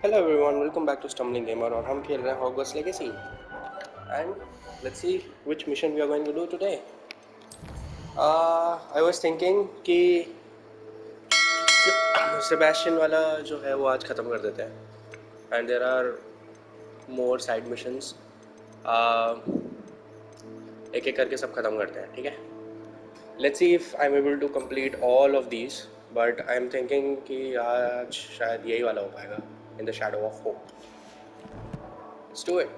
Hello everyone, welcome back to Stumbling Gamer और हम खेल रहे हैं Hogwarts Legacy and let's see which mission we are going to do today. I was thinking कि Sebastian वाला जो है वो आज ख़त्म कर देते हैं and there are more side missions. एक एक करके सब ख़त्म करते हैं, ठीक है? Let's see if I'm able to complete all of these, but I'm thinking कि आज शायद यही वाला हो पाएगा in the shadow of hope. Let's do it.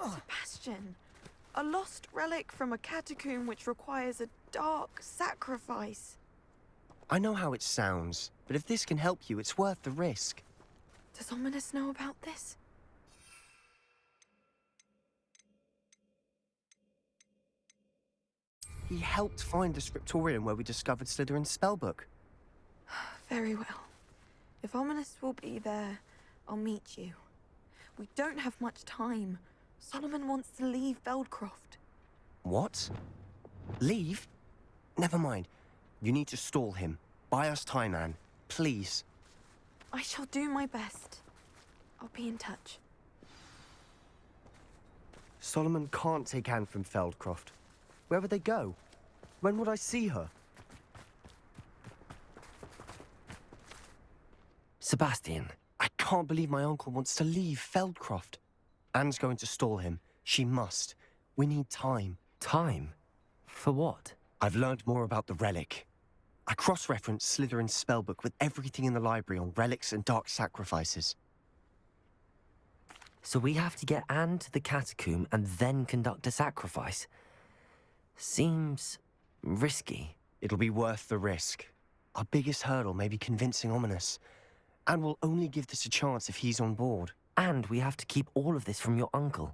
Sebastian, a lost relic from a catacomb which requires a dark sacrifice. I know how it sounds, but if this can help you, it's worth the risk. Does Ominous know about this? He helped find the scriptorium where we discovered Slytherin's spellbook. Very well. If Ominous will be there, I'll meet you. We don't have much time. Solomon wants to leave Feldcroft. What? Leave? Never mind. You need to stall him. Buy us time, Anne. Please. I shall do my best. I'll be in touch. Solomon can't take Anne from Feldcroft. Where would they go? When would I see her? Sebastian, I can't believe my uncle wants to leave Feldcroft. Anne's going to stall him. She must. We need time. Time? For what? I've learned more about the relic. I cross-referenced Slytherin's spellbook with everything in the library on relics and dark sacrifices. So we have to get Anne to the catacomb and then conduct a sacrifice? Seems risky. It'll be worth the risk. Our biggest hurdle may be convincing Ominous. And we'll only give this a chance if he's on board. And we have to keep all of this from your uncle.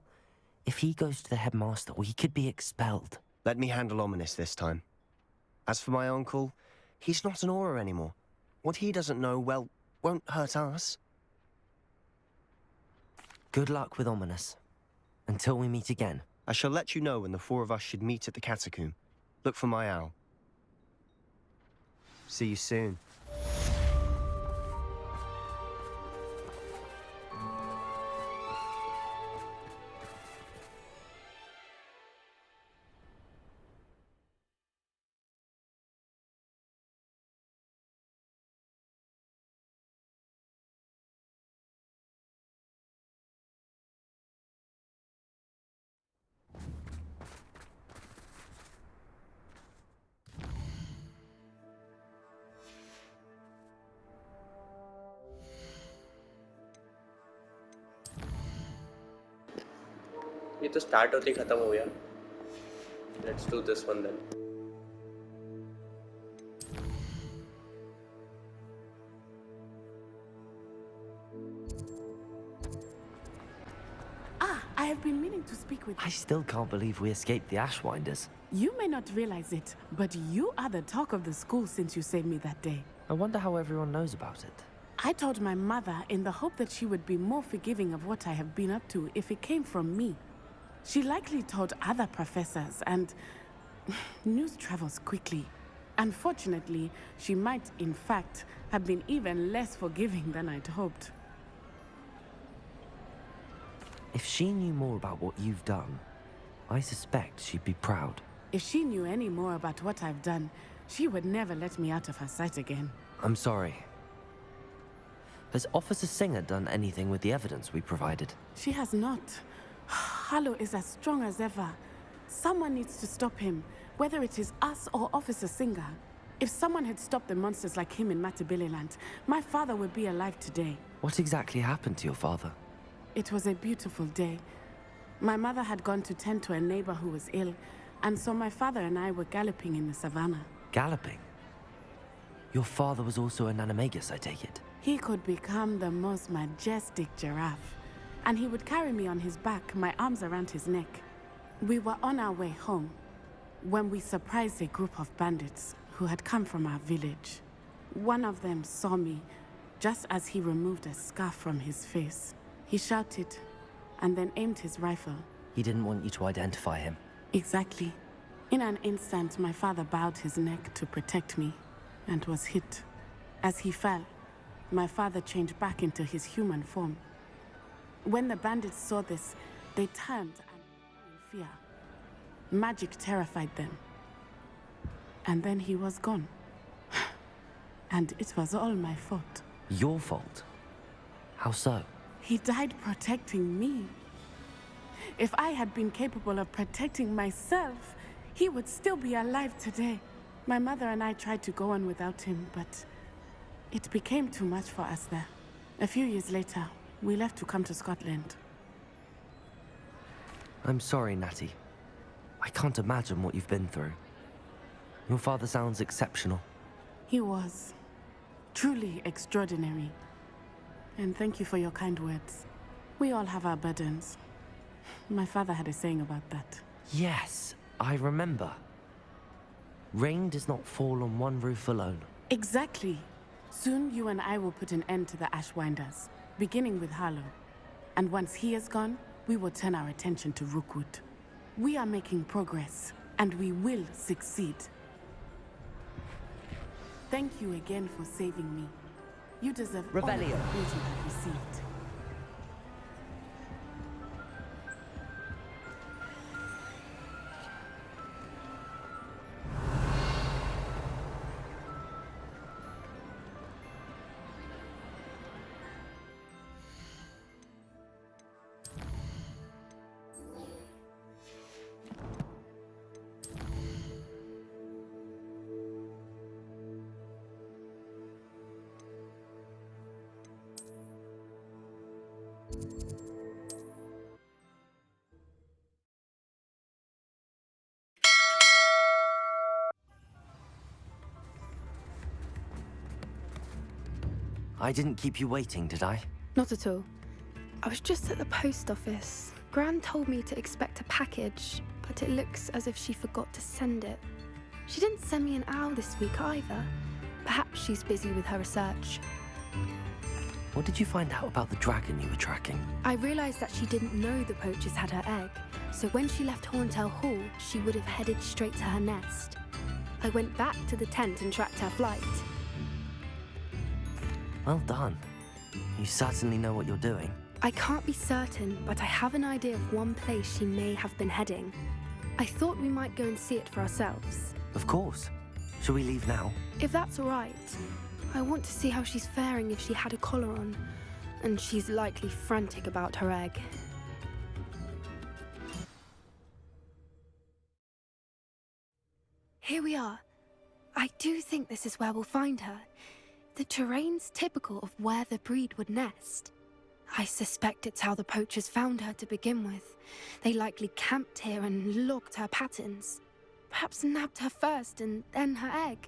If he goes to the headmaster, we could be expelled. Let me handle Ominous this time. As for my uncle, he's not an Auror anymore. What he doesn't know, well, won't hurt us. Good luck with Ominous. Until we meet again. I shall let you know when the four of us should meet at the catacomb. Look for my owl. See you soon. ये तो start होते ही खत्म हो गया. Let's do this one then. I have been meaning to speak with you. I still can't believe we escaped the Ashwinders. You may not realize it, but you are the talk of the school since you saved me that day. I wonder how everyone knows about it. I told my mother in the hope that she would be more forgiving of what I have been up to if it came from me. She likely told other professors, and news travels quickly. Unfortunately, she might, in fact, have been even less forgiving than I'd hoped. If she knew more about what you've done, I suspect she'd be proud. If she knew any more about what I've done, she would never let me out of her sight again. I'm sorry. Has Officer Singer done anything with the evidence we provided? She has not. Harlow is as strong as ever. Someone needs to stop him, whether it is us or Officer Singer. If someone had stopped the monsters like him in Matabeleland, my father would be alive today. What exactly happened to your father? It was a beautiful day. My mother had gone to tend to a neighbor who was ill, and so my father and I were galloping in the savannah. Galloping? Your father was also an animagus, I take it? He could become the most majestic giraffe, and he would carry me on his back, my arms around his neck. We were on our way home when we surprised a group of bandits who had come from our village. One of them saw me just as he removed a scarf from his face. He shouted and then aimed his rifle. He didn't want you to identify him. Exactly. In an instant, my father bowed his neck to protect me and was hit. As he fell, my father changed back into his human form. When the bandits saw this, they turned and in fear. Magic terrified them. And then he was gone. And it was all my fault. Your fault? How so? He died protecting me. If I had been capable of protecting myself, he would still be alive today. My mother and I tried to go on without him, but it became too much for us there. A few years later, we left to come to Scotland. I'm sorry, Natty. I can't imagine what you've been through. Your father sounds exceptional. He was truly extraordinary. And thank you for your kind words. We all have our burdens. My father had a saying about that. Yes, I remember. Rain does not fall on one roof alone. Exactly. Soon you and I will put an end to the Ashwinders, beginning with Harlow. And once he is gone, we will turn our attention to Rookwood. We are making progress, and we will succeed. Thank you again for saving me. You deserve all the Revelio. praise you have received. I didn't keep you waiting, did I? Not at all. I was just at the post office. Gran told me to expect a package, but it looks as if she forgot to send it. She didn't send me an owl this week either. Perhaps she's busy with her research. What did you find out about the dragon you were tracking? I realised that she didn't know the poachers had her egg, so when she left Horntail Hall, she would have headed straight to her nest. I went back to the tent and tracked her flight. Well done. You certainly know what you're doing. I can't be certain, but I have an idea of one place she may have been heading. I thought we might go and see it for ourselves. Of course. Shall we leave now? If that's all right. I want to see how she's faring if she had a collar on, and she's likely frantic about her egg. Here we are. I do think this is where we'll find her. The terrain's typical of where the breed would nest. I suspect it's how the poachers found her to begin with. They likely camped here and logged her patterns. Perhaps nabbed her first and then her egg.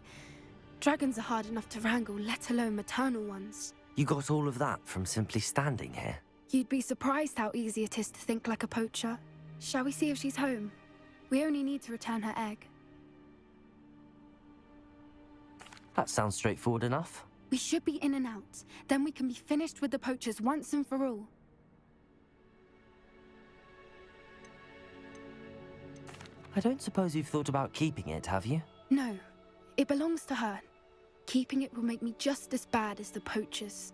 Dragons are hard enough to wrangle, let alone maternal ones. You got all of that from simply standing here? You'd be surprised how easy it is to think like a poacher. Shall we see if she's home? We only need to return her egg. That sounds straightforward enough. We should be in and out. Then we can be finished with the poachers once and for all. I don't suppose you've thought about keeping it, have you? No, it belongs to her. Keeping it will make me just as bad as the poachers.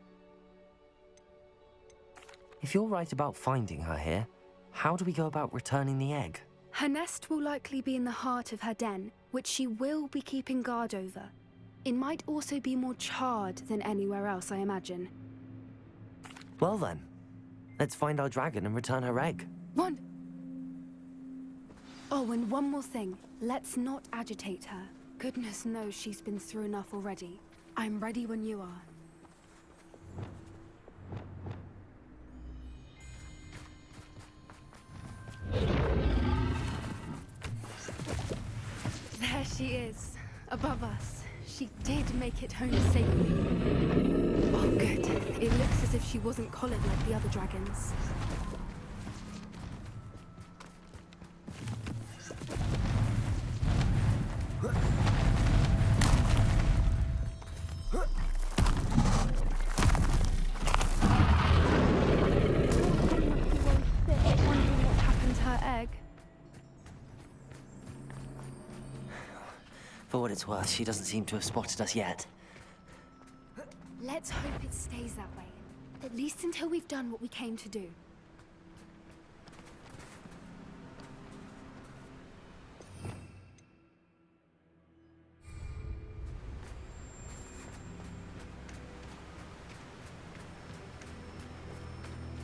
If you're right about finding her here, how do we go about returning the egg? Her nest will likely be in the heart of her den, which she will be keeping guard over. It might also be more charred than anywhere else, I imagine. Well then, let's find our dragon and return her egg. Oh, and one more thing. Let's not agitate her. Goodness knows she's been through enough already. I'm ready when you are. There she is, above us. She did make it home safely. Oh, good. It looks as if she wasn't collared like the other dragons. Wondering what happened to her egg. For what it's worth, she doesn't seem to have spotted us yet. Let's hope it stays that way. At least until we've done what we came to do.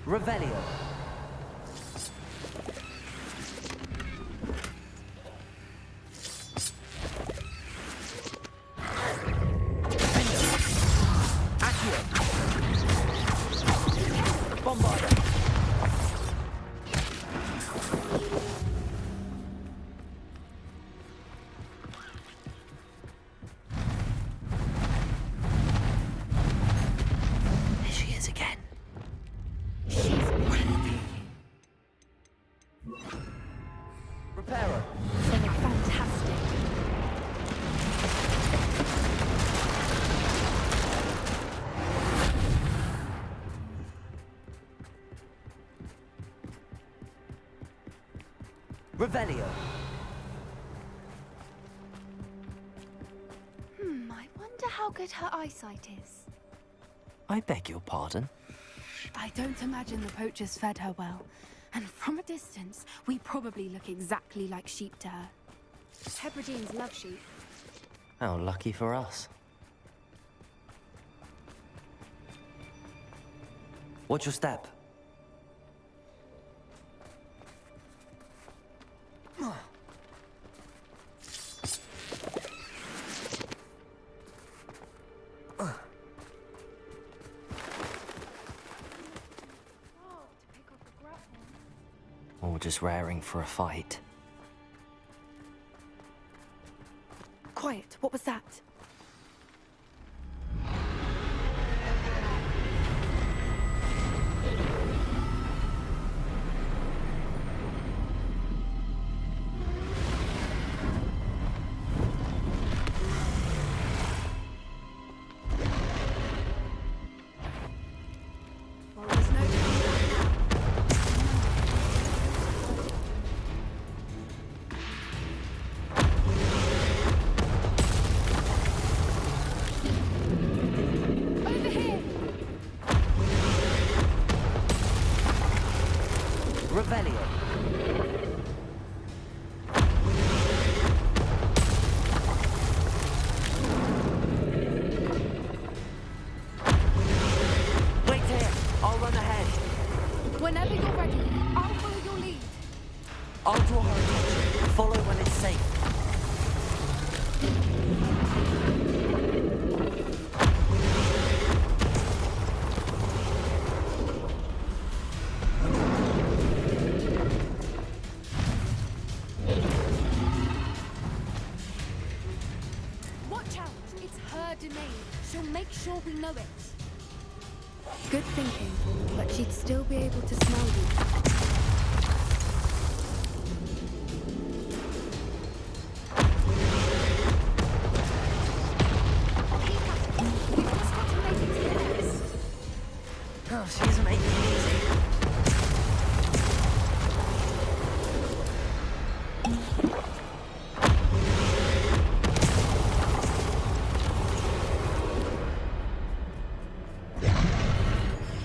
Revelio. There she is again. She's breathtaking. Reparo. They are fantastic. Revelio. I wonder how good her eyesight is. I beg your pardon. I don't imagine the poachers fed her well. And from a distance, we probably look exactly like sheep to her. Hebrideans love sheep. How lucky for us. Watch your step. Or just raring for a fight. Quiet, what was that? Well, there's no turning back now. Over here! Revelio. Wait here. I'll run ahead. Whenever you're ready, I'll follow your lead. I'll draw her attention. Follow when it's safe. Watch out! It's her domain. She'll make sure we know it. Good thinking, but she'd still be able to smell you. We've just got to make it to the nest. Oh, she isn't making it easy.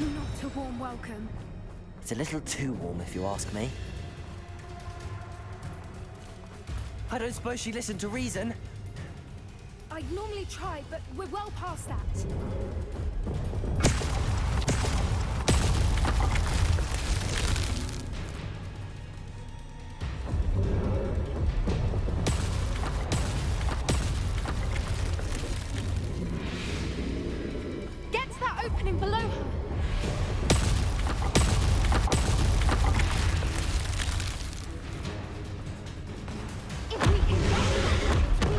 Not a warm welcome. It's a little too warm, if you ask me. I don't suppose she listened to reason. I'd normally try, but we're well past that. Get to that opening below her. If we can get to that,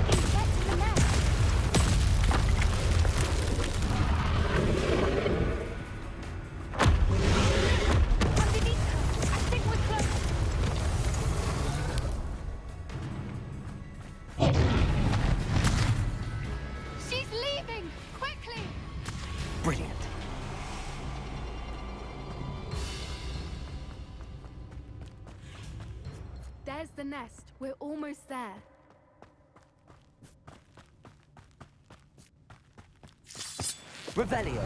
There's the nest. We're almost there. Revelio.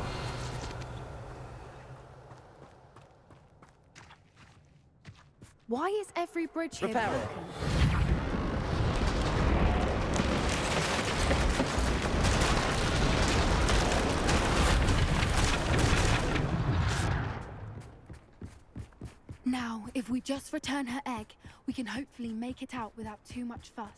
Why is every bridge here Prepare it. broken? Now, if we just return her egg, we can hopefully make it out without too much fuss.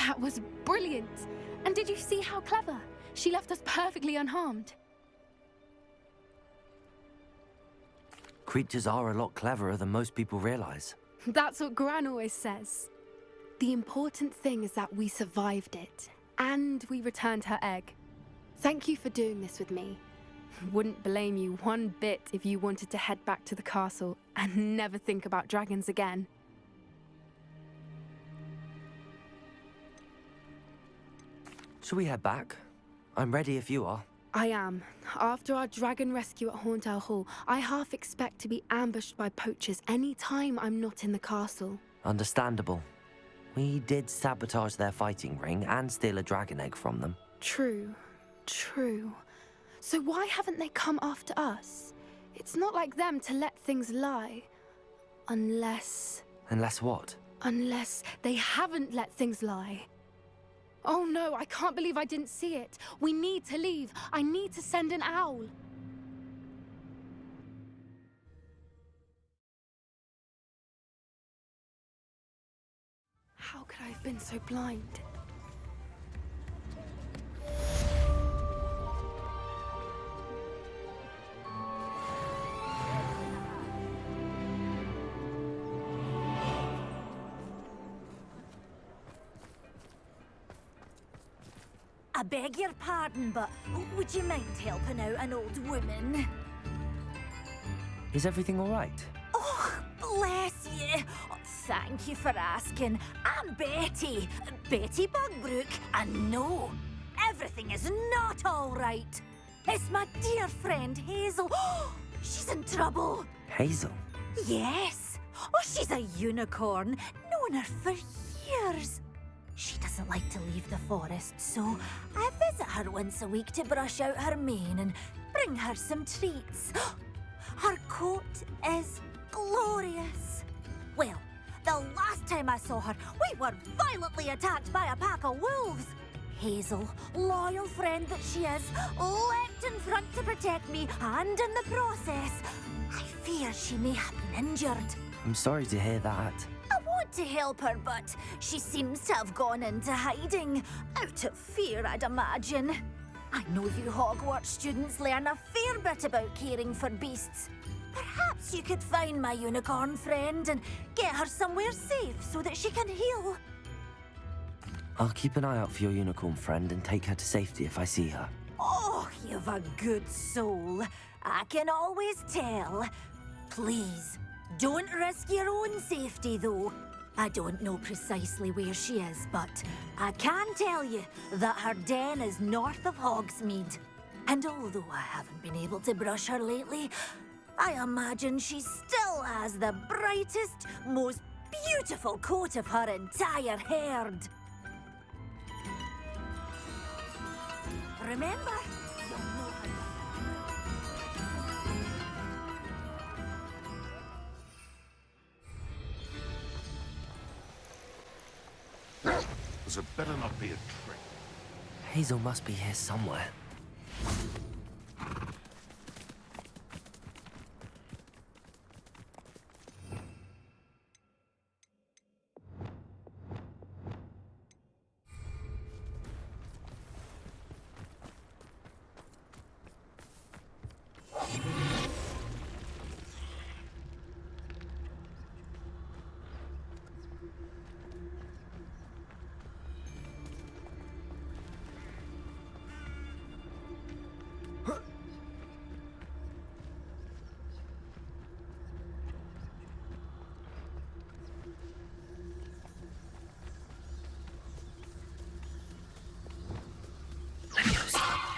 That was brilliant! And did you see how clever? She left us perfectly unharmed. Creatures are a lot cleverer than most people realize. That's what Gran always says. The important thing is that we survived it, and we returned her egg. Thank you for doing this with me. Wouldn't blame you one bit if you wanted to head back to the castle and never think about dragons again. Shall we head back? I'm ready if you are. I am. After our dragon rescue at Hauntel Hall, I half expect to be ambushed by poachers any time I'm not in the castle. Understandable. We did sabotage their fighting ring and steal a dragon egg from them. True. True. So why haven't they come after us? It's not like them to let things lie. Unless what? Unless they haven't let things lie. Oh no, I can't believe I didn't see it. We need to leave. I need to send an owl. How could I have been so blind? I beg your pardon, but would you mind helping out an old woman? Is everything all right? Oh, bless you. Oh, thank you for asking. I'm Betty. Betty Bugbrook. And no, everything is not all right. It's my dear friend Hazel. She's in trouble. Hazel? Yes. Oh, she's a unicorn. Known her for years. She doesn't like to leave the forest, so I visit her once a week to brush out her mane and bring her some treats. Her coat is glorious. Well, the last time I saw her, we were violently attacked by a pack of wolves. Hazel, loyal friend that she is, leapt in front to protect me, and in the process, I fear she may have been injured. I'm sorry to hear that. I want to help her, but she seems to have gone into hiding. Out of fear, I'd imagine. I know you Hogwarts students learn a fair bit about caring for beasts. Perhaps you could find my unicorn friend and get her somewhere safe so that she can heal. I'll keep an eye out for your unicorn friend and take her to safety if I see her. Oh, you've a good soul. I can always tell. Please, don't risk your own safety, though. I don't know precisely where she is, but I can tell you that her den is north of Hogsmeade. And although I haven't been able to brush her lately, I imagine she still has the brightest, most beautiful coat of her entire herd. Remember, you'll know her. This had better not be a trick. Hazel must be here somewhere.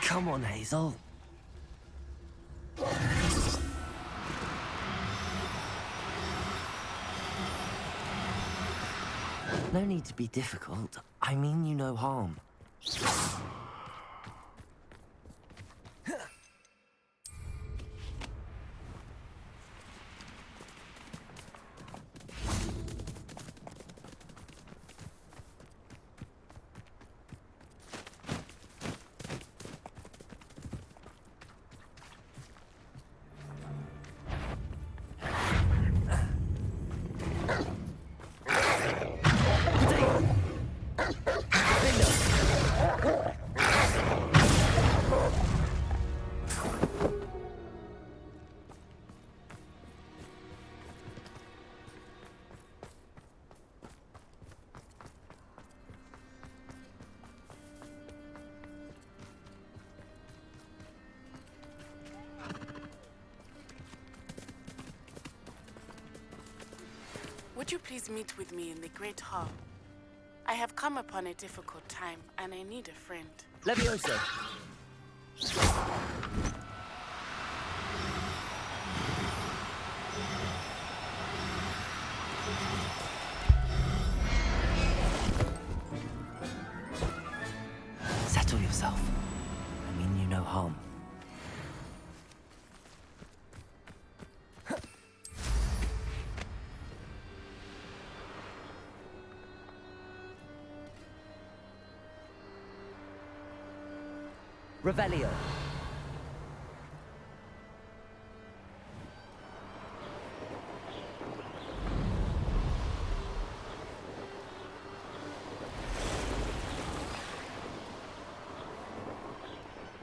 Come on, Hazel. No need to be difficult. I mean you no harm. Would you please meet with me in the Great Hall? I have come upon a difficult time, and I need a friend. Levioso. Settle yourself. I mean you no harm. Revelio.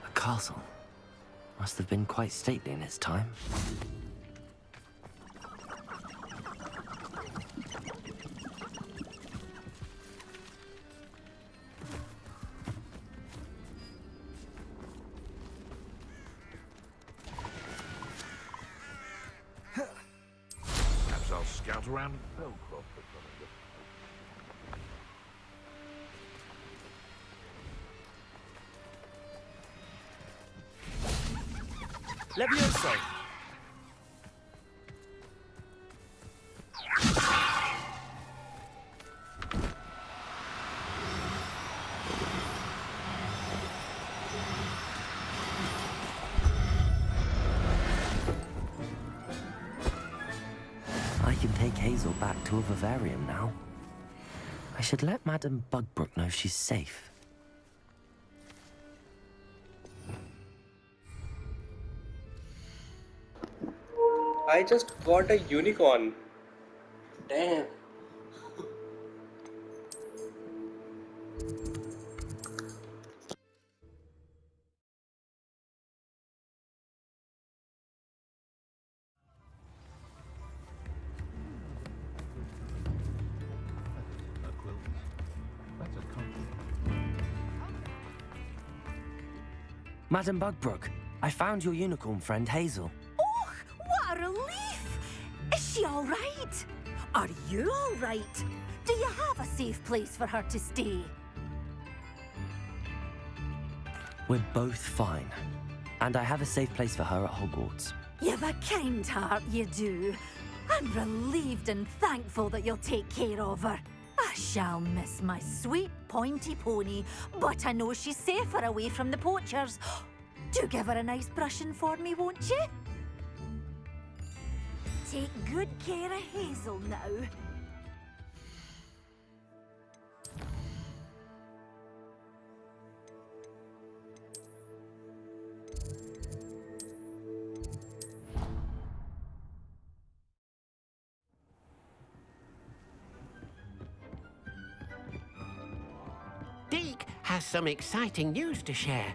A castle. Must have been quite stately in its time. I'll scout around Belcroft for something. Levioso. I can take Hazel back to a vivarium now. I should let Madame Bugbrook know she's safe. I just got a unicorn. Damn. Madame Bugbrook, I found your unicorn friend Hazel. Oh, what a relief! Is she all right? Are you all right? Do you have a safe place for her to stay? We're both fine. And I have a safe place for her at Hogwarts. You've a kind heart, you do. I'm relieved and thankful that you'll take care of her. I shall miss my sweet pointy pony, but I know she's safer away from the poachers. Do give her a nice brushing for me, won't you? Take good care of Hazel now. has some exciting news to share.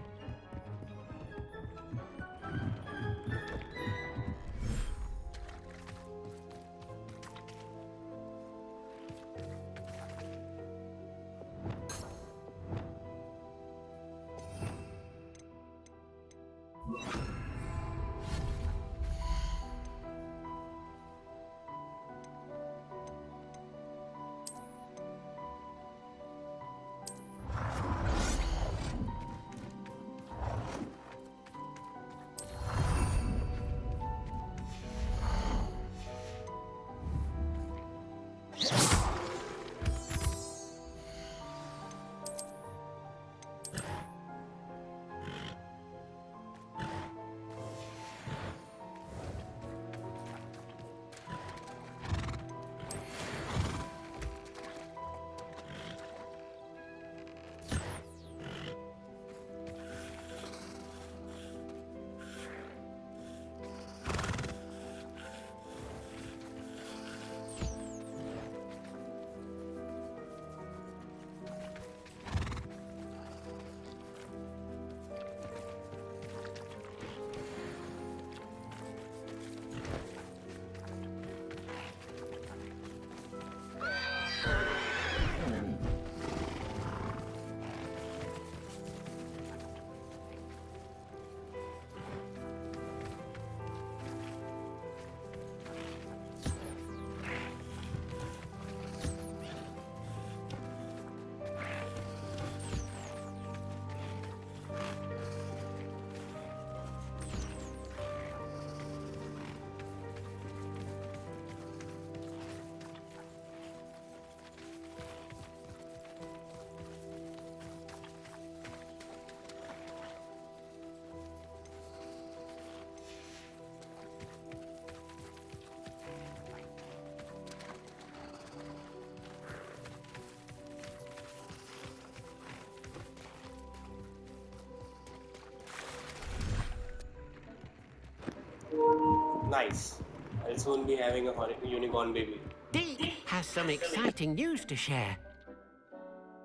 Nice. I'll soon be having a unicorn baby. Deke has some exciting news to share.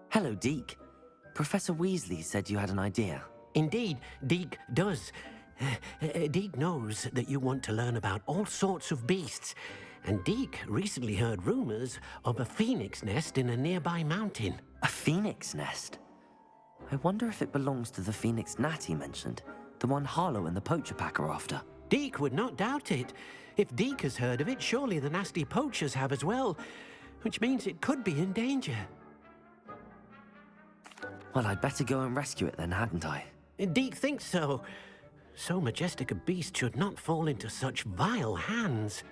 Hello, Deke. Professor Weasley said you had an idea. Indeed, Deke does. Deke knows that you want to learn about all sorts of beasts, and Deke recently heard rumors of a phoenix nest in a nearby mountain. A phoenix nest? I wonder if it belongs to the phoenix gnat he mentioned, the one Harlow and the poacher pack are after. Deke would not doubt it. If Deke has heard of it, surely the nasty poachers have as well, which means it could be in danger. Well, I'd better go and rescue it then, hadn't I? Deke thinks so. So majestic a beast should not fall into such vile hands.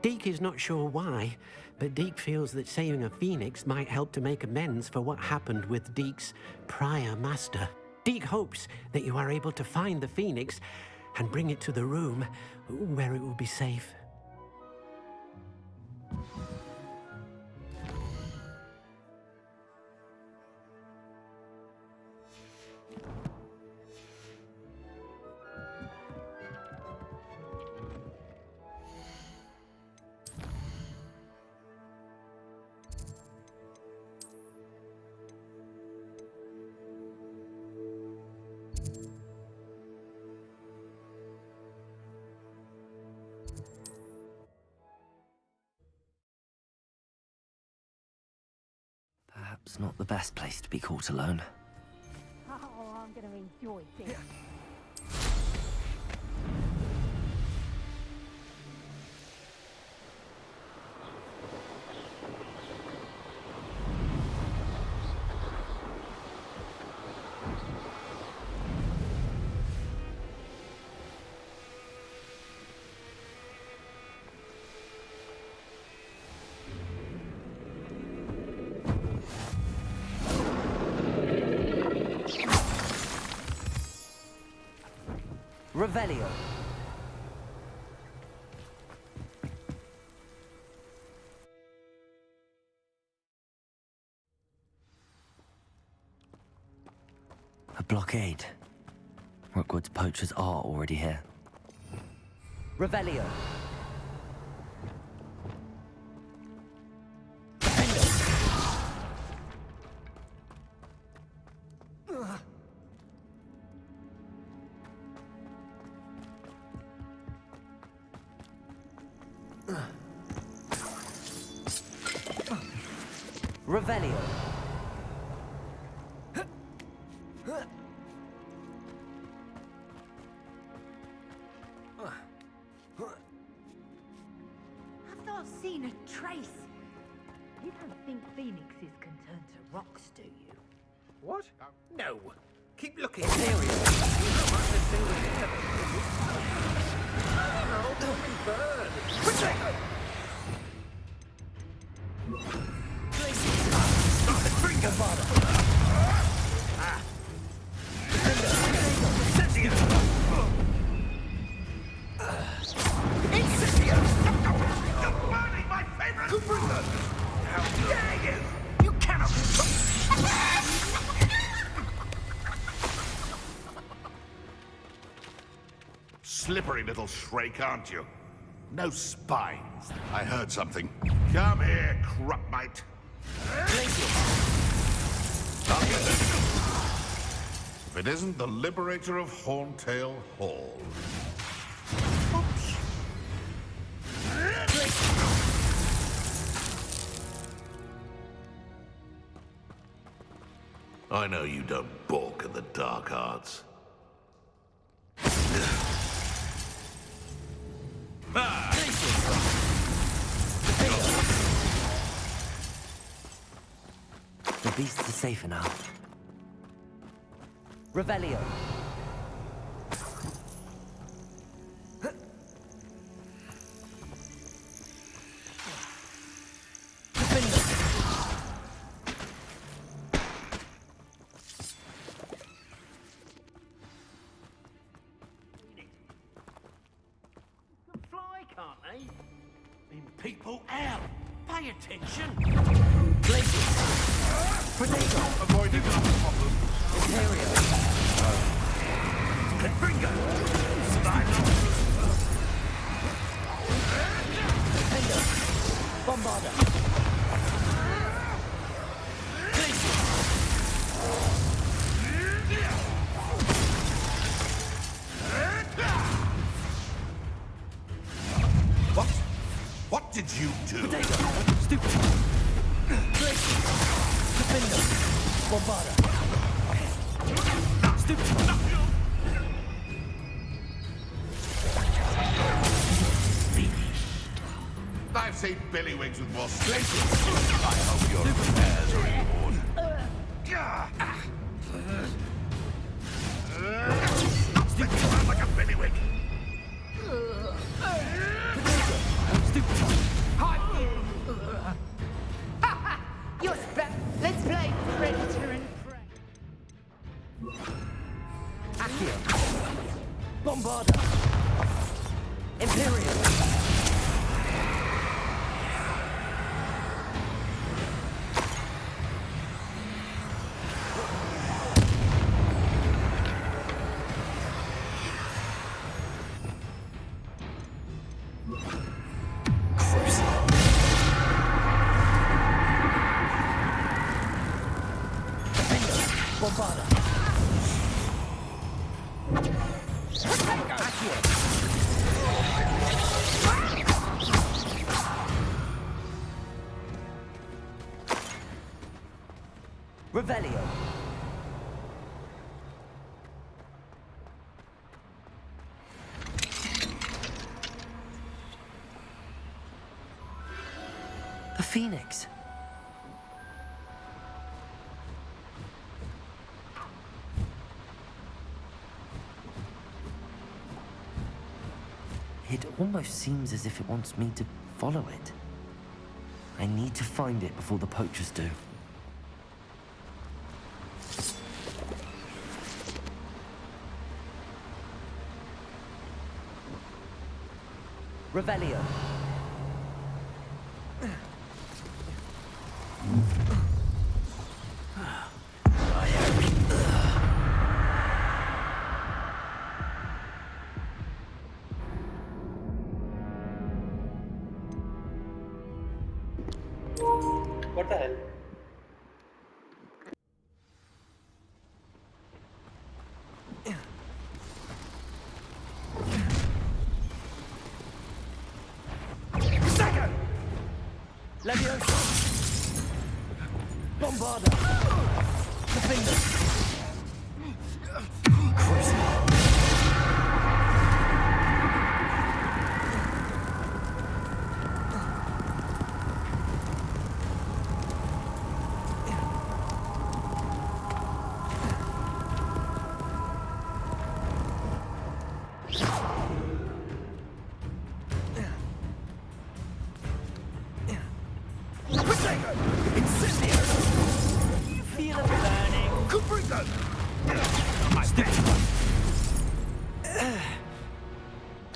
Deke is not sure why, but Deke feels that saving a phoenix might help to make amends for what happened with Deke's prior master. Deke hopes that you are able to find the phoenix and bring it to the room where it will be safe. Perhaps not the best place to be caught alone. Oh, I'm gonna enjoy this. Revelio. A blockade. Rookwood's poachers are already here. Revelio. Revelio. I've not seen a trace. You don't think phoenixes can turn to rocks, do you? What? No. Keep looking. Slippery little shrike, aren't you? No spines. I heard something. Come here, crupmite. If it isn't the liberator of Horntail Hall. I know you don't balk at the dark arts. The beasts are safer now. Revelio. Fly, can't they? Then people out. Pay attention. Avoiding another problem. Bingo. What? What did you do? I've seen Billywigs with more strength. I hope your affairs are in order. Stick around like a Billywig. You're let's play Predator and Prey. Accio. Bombarda. Imperial. Revelio. A phoenix. It almost seems as if it wants me to follow it. I need to find it before the poachers do. Revelio. What the hell? Leviosa. Bombarda! Defender! Crucible!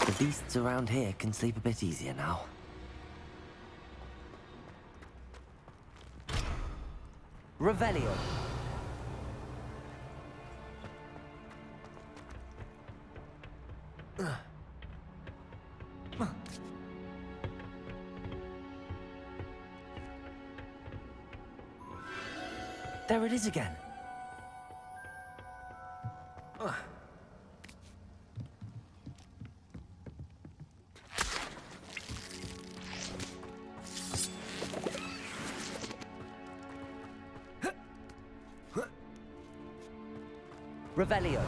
The beasts around here can sleep a bit easier now. Revelio. There it is again. Revelio.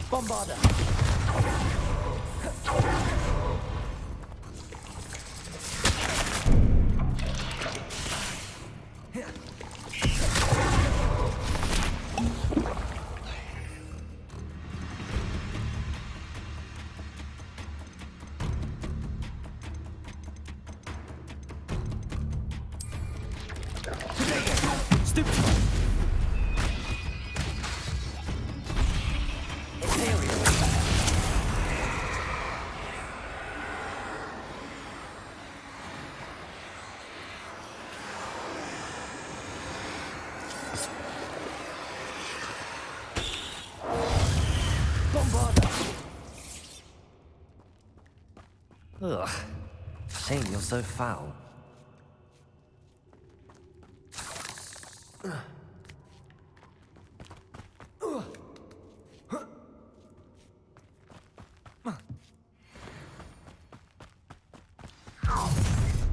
Bombarda! Stupid! Ugh. Shame you're so foul.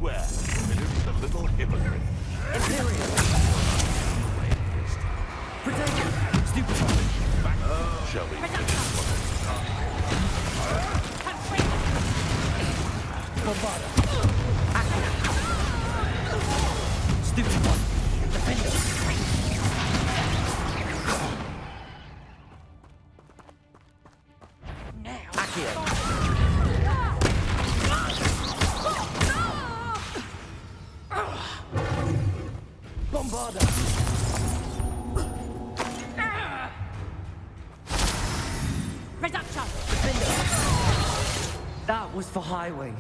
Well, it is a little hypocrite. Imperial! Protect it! Stupid! Shall we finish Bombarda! Stupid one! Defender! Bombarda! Reduction! Defender! That was for High Wing.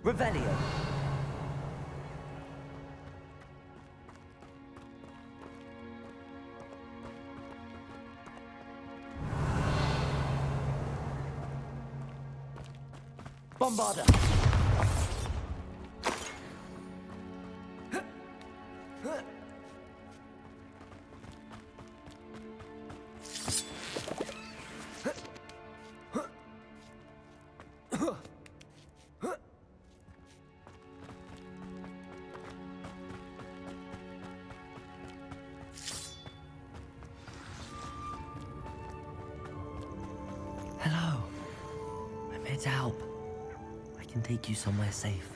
Revelio. Bombarda. Hello. I'm here to help. I can take you somewhere safe.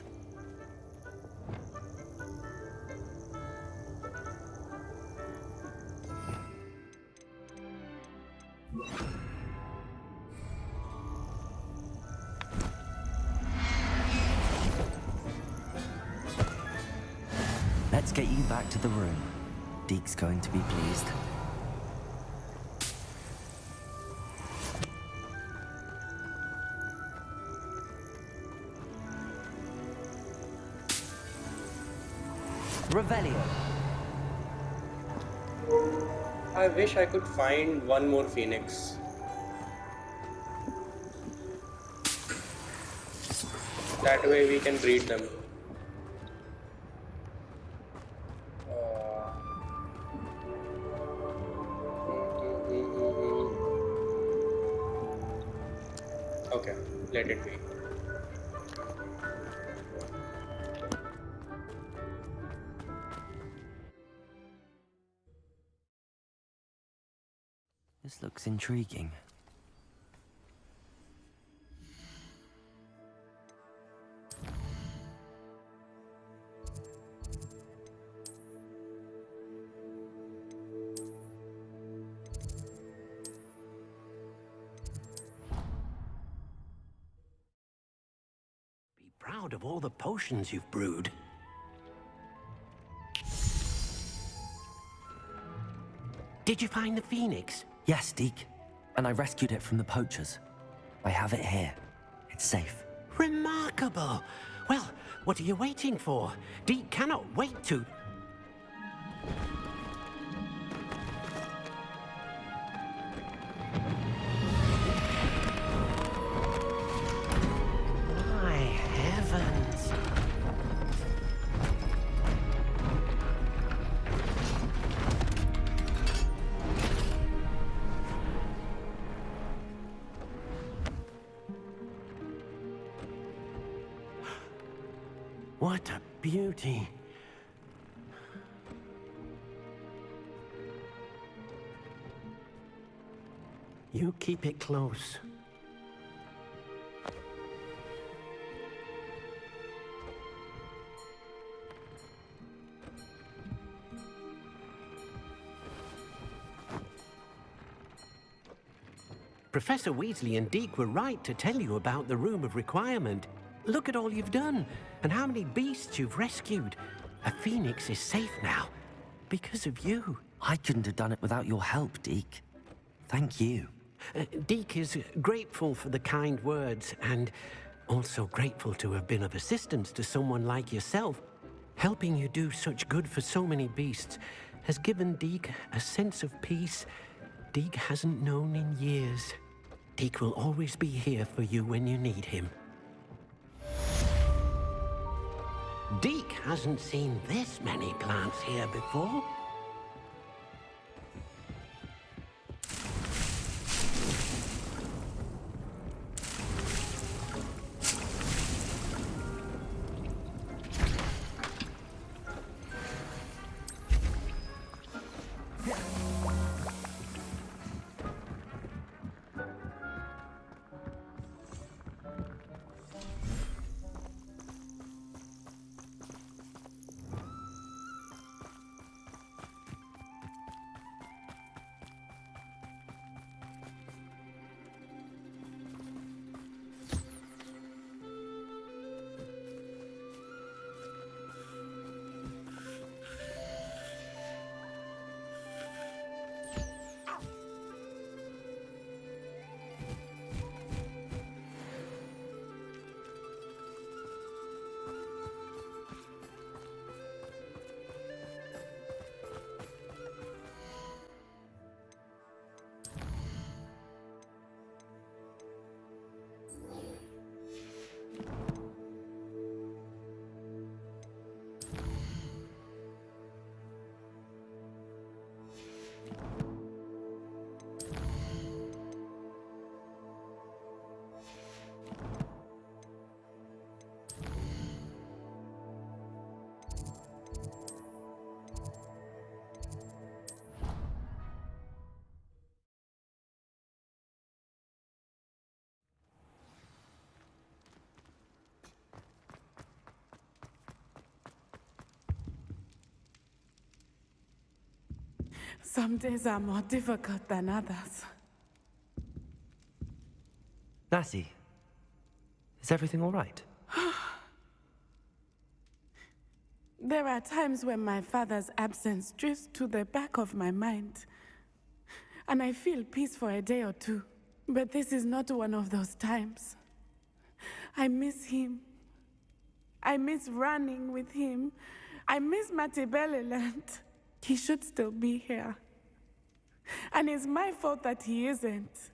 Let's get you back to the room. Deke's going to be pleased. Revelio. I wish I could find one more phoenix. That way we can breed them. Okay, let it be. This looks intriguing. Be proud of all the potions you've brewed. Did you find the phoenix? Yes, Deke. And I rescued it from the poachers. I have it here. It's safe. Remarkable! Well, what are you waiting for? Deke cannot wait to... My heavens! What a beauty! You keep it close. Professor Weasley and Deke were right to tell you about the Room of Requirement. Look at all you've done, and how many beasts you've rescued. A phoenix is safe now, because of you. I couldn't have done it without your help, Deke. Thank you. Deke is grateful for the kind words, and also grateful to have been of assistance to someone like yourself. Helping you do such good for so many beasts has given Deke a sense of peace Deke hasn't known in years. Deke will always be here for you when you need him. Deke hasn't seen this many plants here before. Some days are more difficult than others. Lassie, is everything all right? There are times when my father's absence drifts to the back of my mind, and I feel peace for a day or two. But this is not one of those times. I miss him. I miss running with him. I miss Matebeleland. He should still be here. And it's my fault that he isn't.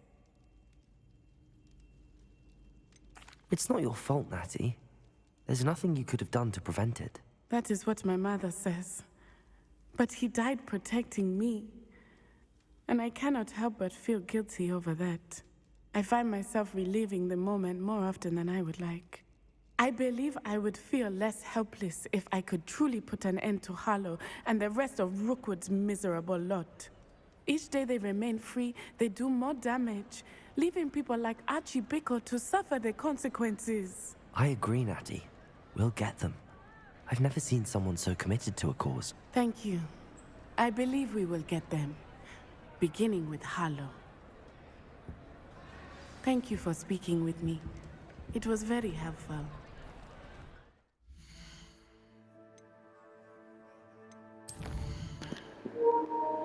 It's not your fault, Natty. There's nothing you could have done to prevent it. That is what my mother says. But he died protecting me. And I cannot help but feel guilty over that. I find myself reliving the moment more often than I would like. I believe I would feel less helpless if I could truly put an end to Harlow and the rest of Rookwood's miserable lot. Each day they remain free, they do more damage, leaving people like Archie Bickle to suffer the consequences. I agree, Natty. We'll get them. I've never seen someone so committed to a cause. Thank you. I believe we will get them, beginning with Harlow. Thank you for speaking with me. It was very helpful.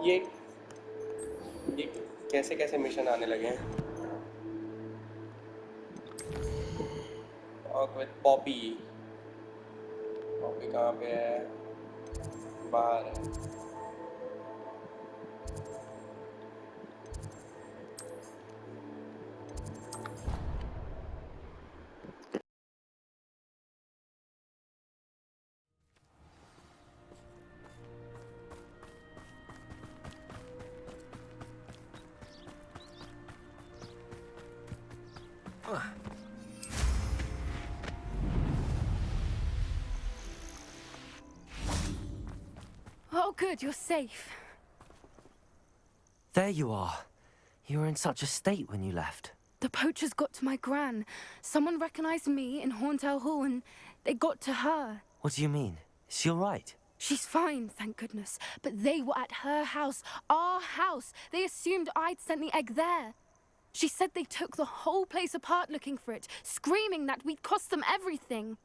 ये कैसे कैसे mission आने लगे हैं? Talk with Poppy. Poppy कहाँ पे है? बाहर है. Oh, good, you're safe. There you are. You were in such a state when you left. The poachers got to my gran. Someone recognized me in Horntail Hall and they got to her. What do you mean? Is she all right? She's fine, thank goodness. But they were at her house, our house. They assumed I'd sent the egg there. She said they took the whole place apart looking for it, screaming that we'd cost them everything.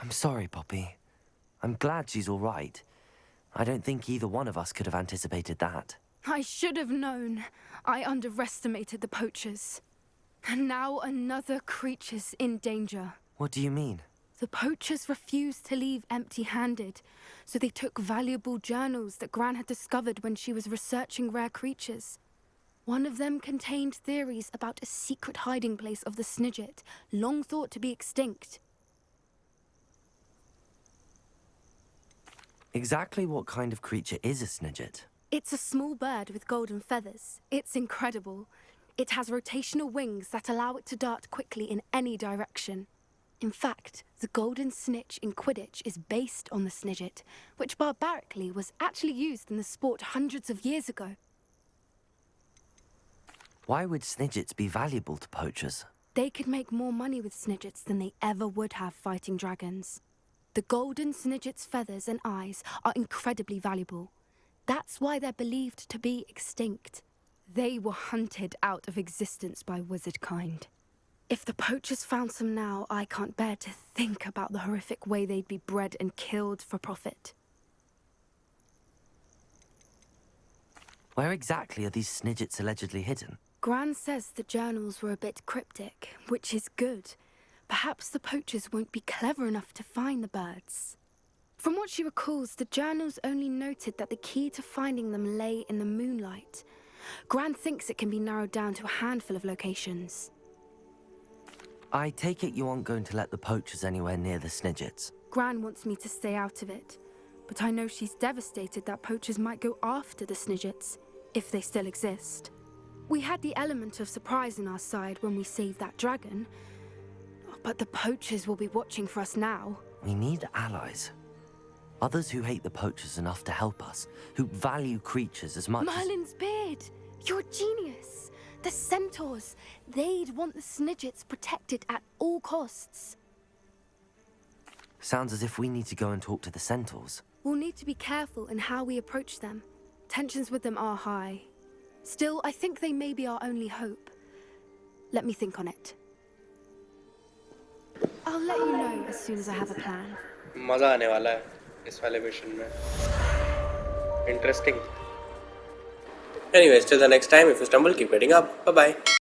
I'm sorry, Poppy. I'm glad she's all right. I don't think either one of us could have anticipated that. I should have known. I underestimated the poachers. And now another creature's in danger. What do you mean? The poachers refused to leave empty-handed, so they took valuable journals that Gran had discovered when she was researching rare creatures. One of them contained theories about a secret hiding place of the Snidget, long thought to be extinct. Exactly what kind of creature is a Snidget? It's a small bird with golden feathers. It's incredible. It has rotational wings that allow it to dart quickly in any direction. In fact, the golden snitch in Quidditch is based on the Snidget, which barbarically was actually used in the sport hundreds of years ago. Why would Snidgets be valuable to poachers? They could make more money with Snidgets than they ever would have fighting dragons. The golden Snidget's feathers and eyes are incredibly valuable. That's why they're believed to be extinct. They were hunted out of existence by wizard kind. If the poachers found some now, I can't bear to think about the horrific way they'd be bred and killed for profit. Where exactly are these Snidgets allegedly hidden? Gran says the journals were a bit cryptic, which is good. Perhaps the poachers won't be clever enough to find the birds. From what she recalls, the journals only noted that the key to finding them lay in the moonlight. Gran thinks it can be narrowed down to a handful of locations. I take it you aren't going to let the poachers anywhere near the Snidgets. Gran wants me to stay out of it, but I know she's devastated that poachers might go after the Snidgets, if they still exist. We had the element of surprise on our side when we saved that dragon, but the poachers will be watching for us now. We need allies. Others who hate the poachers enough to help us, who value creatures as much Merlin's beard! You're a genius! The centaurs! They'd want the Snidgets protected at all costs. Sounds as if we need to go and talk to the centaurs. We'll need to be careful in how we approach them. Tensions with them are high. Still, I think they may be our only hope. Let me think on it. I'll let you know as soon as I have a plan. मज़ा आने वाला है इस वाले mission में. Interesting. Anyways, till the next time, if you stumble, keep reading up. Bye bye.